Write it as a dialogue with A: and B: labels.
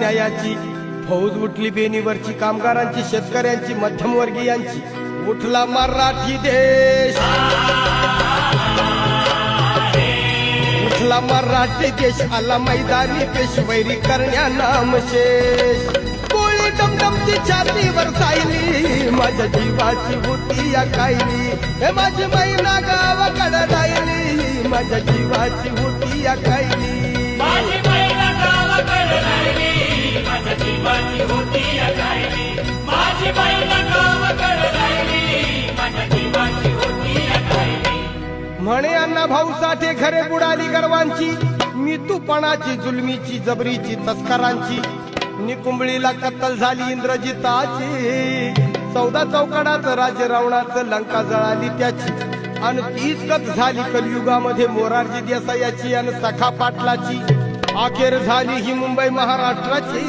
A: न्यायाची फौज उठली बेनीवरची, कामगारांची, शेतकऱ्यांची, मध्यमवर्गीयांची. उठला मराठी देश, उठला मराठी देश, आला मैदानी पेशवैरी करण्या नामशेष. गोळी डमडमची छातीवर सायली, माझ्या जीवाची बुटी या कायली. हे माझी मैना गावाकडे राहिली, माझ्या जीवाची बुटी या कायली.
B: माझी मैना गावाकडे राहिली, माझ्या जीवाची होती या कायली. माझी मैना गावाकडे राहिली, माझ्या जीवाची होती या कायली.
A: म्हणे अण्णा भाऊ साठे खरे बुडाली गर्वांची, मी तूपणाची, जुलमीची, जबरीची, तस्करांची. निकुंबळीला कत्तल झाली इंद्रजिताची, 14 चौकडाचं राज्य रावणाचं, लंका जळाली त्याची. आणि तीच गत झाली कलियुगामध्ये मोरारजी देसायाची आणि सखा पाटलाची. अखेर झाली ही मुंबई महाराष्ट्राची.